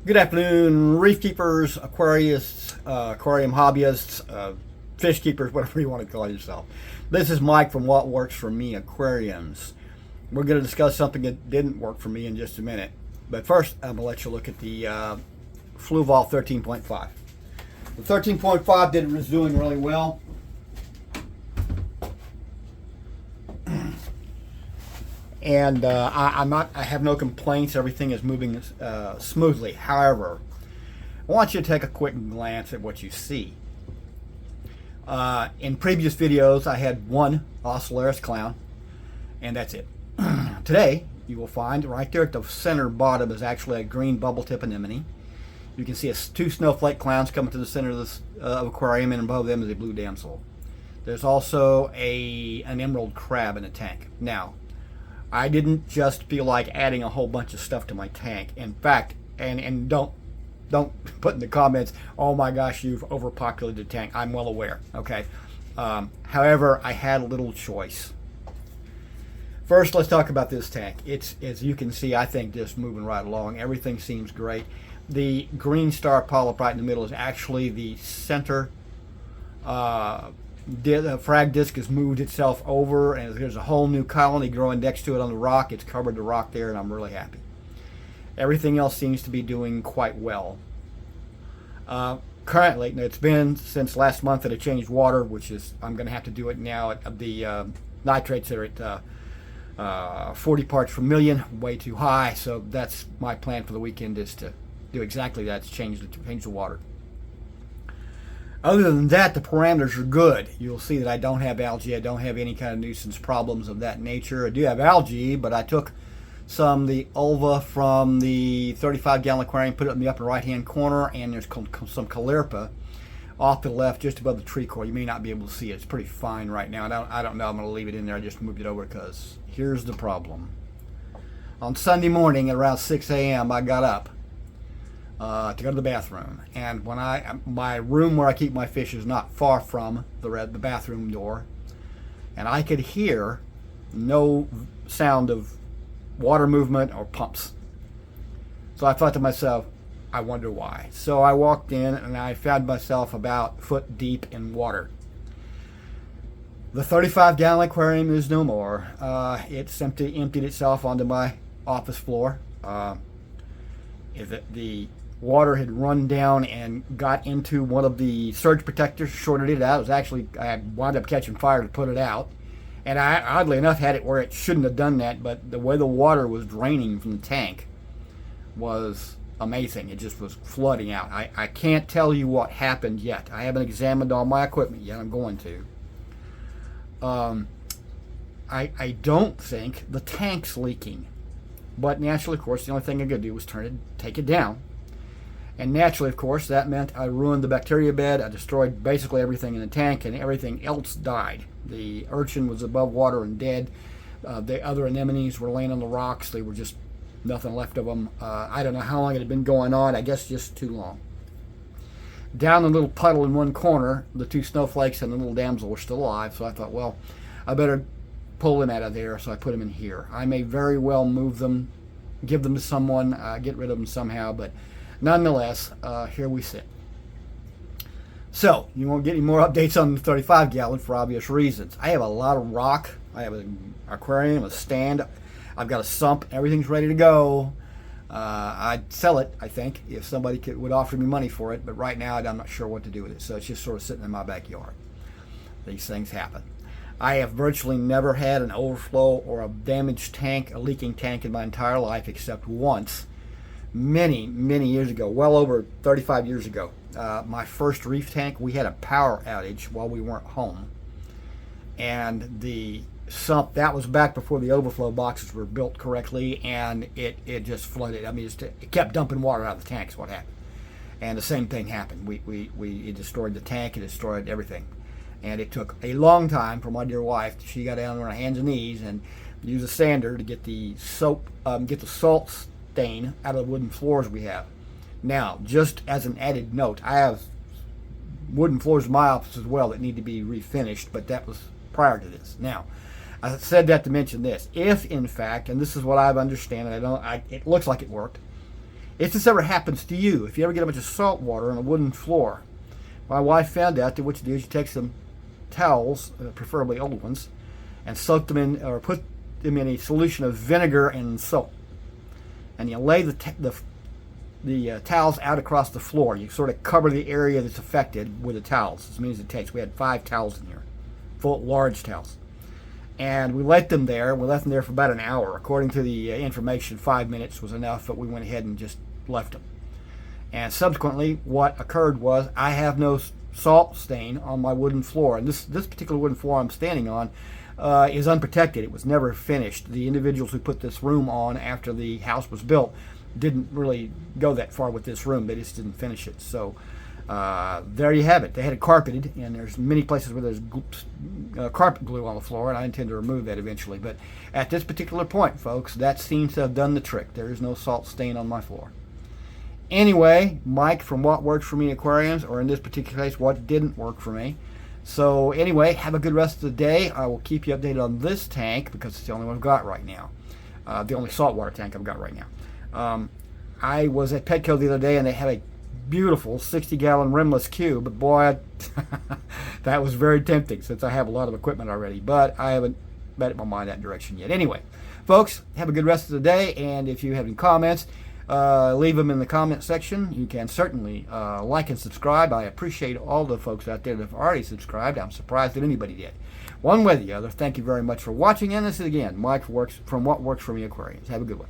Good afternoon, reef keepers, aquarists, aquarium hobbyists, fish keepers, whatever you want to call yourself. This is Mike from What Works For Me Aquariums. We're going to discuss something that didn't work for me in just a minute. But first, I'm going to let you look at the Fluval 13.5. The 13.5 is doing really well. And I have no complaints. Everything is moving smoothly. However, I want you to take a quick glance at what you see. In previous videos, I had one Ocellaris clown, and that's it. Today, you will find right there at the center bottom is actually a green bubble tip anemone. You can see two snowflake clowns coming to the center of this aquarium, and above them is a blue damsel. There's also an emerald crab in the tank. Now, I didn't just feel like adding a whole bunch of stuff to my tank. In fact, and don't put in the comments, oh my gosh, you've overpopulated the tank. I'm well aware, okay? However, I had a little choice. First, let's talk about this tank. It's, as you can see, I think just moving right along. Everything seems great. The green star polyp right in the middle is actually the center the frag disc has moved itself over, and there's a whole new colony growing next to it on the rock. It's covered the rock there, and I'm really happy. Everything else seems to be doing quite well. Currently, it's been since last month that I changed water, which is, I'm going to have to do it now. The nitrates are at 40 parts per million, way too high. So that's my plan for the weekend, is to do exactly that, to change the water. Other than that, the parameters are good. You'll see that I don't have algae. I don't have any kind of nuisance problems of that nature. I do have algae, but I took the ulva from the 35-gallon aquarium, put it in the upper right-hand corner, and there's some caulerpa off to the left, just above the tree core. You may not be able to see it. It's pretty fine right now. I don't know. I'm going to leave it in there. I just moved it over because here's the problem. On Sunday morning at around 6 a.m., I got up to go to the bathroom, and when my room where I keep my fish is not far from the bathroom door, and I could hear no sound of water movement or pumps. So I thought to myself, I wonder why. So I walked in and I found myself about foot deep in water. The 35-gallon aquarium is no more. It's emptied itself onto my office floor. The water had run down and got into one of the surge protectors, shorted it out. It was actually, I had wound up catching fire to put it out. And I, oddly enough, had it where it shouldn't have done that, but the way the water was draining from the tank was amazing. It just was flooding out. I can't tell you what happened yet. I haven't examined all my equipment yet. I'm going to. I don't think the tank's leaking. But naturally, of course, the only thing I could do was take it down. And naturally, of course, that meant I ruined the bacteria bed. I destroyed basically everything in the tank, and everything else died. The urchin was above water and dead. The other anemones were laying on the rocks. They were just nothing left of them. I don't know how long it had been going on. I guess just too long. Down the little puddle in one corner, the two snowflakes and the little damsel were still alive. So I thought, well, I better pull them out of there. So I put them in here. I may very well move them, give them to someone, get rid of them somehow, but nonetheless, here we sit. So, you won't get any more updates on the 35-gallon for obvious reasons. I have a lot of rock. I have an aquarium, a stand. I've got a sump. Everything's ready to go. I'd sell it, I think, if somebody would offer me money for it. But right now, I'm not sure what to do with it. So it's just sort of sitting in my backyard. These things happen. I have virtually never had an overflow or a damaged tank, a leaking tank in my entire life, except once. Many years ago, well over 35 years ago, my first reef tank, we had a power outage while we weren't home, and the sump, that was back before the overflow boxes were built correctly, and it just flooded. I mean, it kept dumping water out of the tank is what happened. And the same thing happened. It destroyed the tank, it destroyed everything, and it took a long time for my dear wife. She got down on her hands and knees and used a sander to get the salt stain out of the wooden floors we have. Now, just as an added note, I have wooden floors in my office as well that need to be refinished, but that was prior to this. Now, I said that to mention this. If, in fact, and this is what I've understand, and it looks like it worked, if this ever happens to you, if you ever get a bunch of salt water on a wooden floor, my wife found out that what you do is you take some towels, preferably old ones, and soak them in, or put them in a solution of vinegar and salt, and you lay the towels out across the floor. You sort of cover the area that's affected with the towels as many as it takes. We had 5 towels in here, full large towels, and we let them there. We left them there for about an hour. According to the information, 5 minutes was enough, but we went ahead and just left them. And subsequently, what occurred was I have no salt stain on my wooden floor. And this particular wooden floor I'm standing on is unprotected. It was never finished. The individuals who put this room on after the house was built didn't really go that far with this room. They just didn't finish it. So there you have it. They had it carpeted, and there's many places where there's carpet glue on the floor, and I intend to remove that eventually. But at this particular point, folks, that seems to have done the trick. There is no salt stain on my floor. Anyway, Mike from What Works For Me Aquariums, or in this particular case, what didn't work for me. So anyway, have a good rest of the day. I will keep you updated on this tank because it's the only one I've got right now. The only saltwater tank I've got right now. I was at Petco the other day, and they had a beautiful 60-gallon rimless cube. But boy, that was very tempting since I have a lot of equipment already. But I haven't made up my mind that direction yet. Anyway, folks, have a good rest of the day. And if you have any comments, leave them in the comment section. You can certainly like and subscribe. I appreciate all the folks out there that have already subscribed. I'm surprised that anybody did. One way or the other, thank you very much for watching. And this is again Mike from What Works For Me Aquariums. Have a good one.